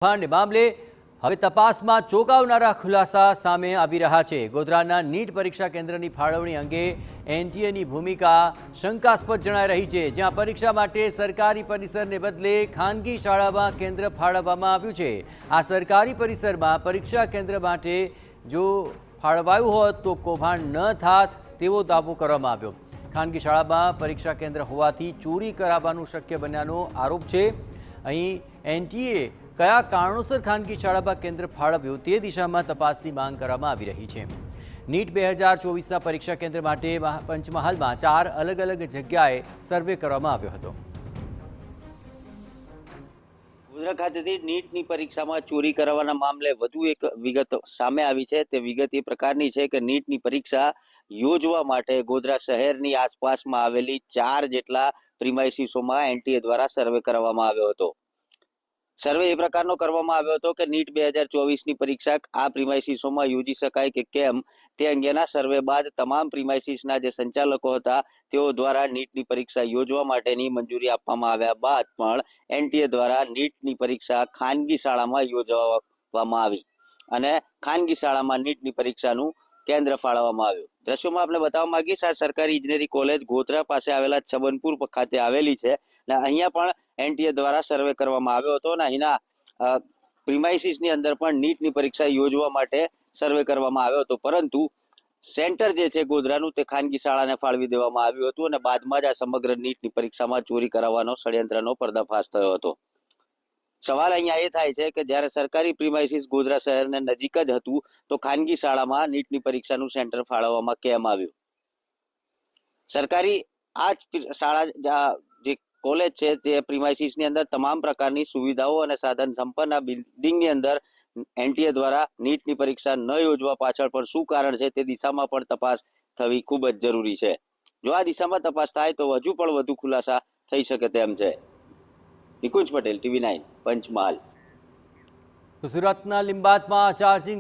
કૌભાંડ મામલે હવે તપાસમાં ચોંકાવનારા ખુલાસા સામે આવી રહ્યા છે। ગોધરાના નીટ પરીક્ષા કેન્દ્રની ફાળવણી અંગે એનટીએની ભૂમિકા શંકાસ્પદ જણાઈ રહી છે, જ્યાં પરીક્ષા માટે સરકારી પરિસરને બદલે ખાનગી શાળામાં કેન્દ્ર ફાળવવામાં આવ્યું છે। આ સરકારી પરિસરમાં પરીક્ષા કેન્દ્ર માટે જો ફાળવાયું હોત તો કૌભાંડ ન થાત તેવો દાવો કરવામાં આવ્યો। ખાનગી શાળામાં પરીક્ષા કેન્દ્ર હોવાથી ચોરી કરાવવાનું શક્ય બન્યાનો આરોપ છે। અહીં એનટીએ કયા કારણોસર ખાનગી શાળામાં કેન્દ્ર ફાળવ્યું તે દિશામાં તપાસની માંગ કરવામાં આવી રહી છે। નીટ 2024ના પરીક્ષા કેન્દ્ર માટે પંચમહાલમાં 4 અલગ અલગ જગ્યાએ સર્વે કરવામાં આવ્યો હતો। ગોધરા ખાતેથી નીટની પરીક્ષામાં ચોરી કરવાના મામલે વધુ એક વિગત સામે આવી છે। તે વિગત એ પ્રકારની છે કે નીટની પરીક્ષા યોજવા માટે ગોધરા શહેરની આસપાસમાં આવેલી 4 જેટલા પ્રિમાઇસીસોમાં એનટીએ દ્વારા સર્વે કરવામાં આવ્યો હતો। સર્વે એ પ્રકારનો કરવામાં આવ્યો હતો કે નીટ 2024ની પરીક્ષા આ પ્રિમાઇસીસોમાં યોજી શકાય કે કેમ તે અંગેના સર્વે બાદ તમામ પ્રિમાઇસીસના જે સંચાલકો હતા તેઓ દ્વારા નીટની પરીક્ષા યોજવા માટેની મંજૂરી આપવામાં આવ્યા બાદ પણ એનટીએ દ્વારા નીટની પરીક્ષા ખાનગી શાળામાં યોજવામાં આવી અને ખાનગી શાળામાં નીટની પરીક્ષાનું કેન્દ્ર ફાળવવામાં આવ્યું। દ્રશ્યોમાં આપણે બતાવવા માંગીશ, આ સરકારી ઇજનેરી કોલેજ ગોધરા પાસે આવેલા છબનપુર ખાતે આવેલી છે અને અહીંયા પણ એનટીએ દ્વારા સર્વે કરવામાં આવ્યો હતો અને અહીંના પ્રિમાઇસીસની અંદર પણ નીટની પરીક્ષા યોજવા માટે સર્વે કરવામાં આવ્યો હતો, પરંતુ સેન્ટર જે છે ગોધરાનું તે ખાનગી શાળાને ફાળવી દેવામાં આવ્યું હતું અને બાદમાં જ આ સમગ્ર નીટની પરીક્ષામાં ચોરી કરાવવાનો ષડયંત્રનો પર્દાફાશ થયો હતો। સવાલ અહીંયા એ થાય છે કે જ્યારે સરકારી પ્રિમાઇસીસ ગોધરા શહેરને નજીક જ હતું તો ખાનગી શાળામાં નીટની પરીક્ષાનું સેન્ટર ફાળવવામાં કેમ આવ્યું? સરકારી આ જ શાળા જે કોલેજ છે તે પ્રિમાઇસીસની અંદર તમામ પ્રકારની સુવિધાઓ અને સાધન સંપન્ન બિલ્ડિંગની અંદર એનટીએ દ્વારા નીટની પરીક્ષા ન યોજવા પાછળ પણ શું કારણ છે તે દિશામાં પણ તપાસ થવી ખૂબ જ જરૂરી છે। જો આ દિશામાં તપાસ થાય તો હજુ પણ વધુ ખુલાસા થઈ શકે તેમ છે। નિકુંજ પટેલ, TV9 પંચમહાલ। સુરતના લીંબાદમાં ચાર્જિંગ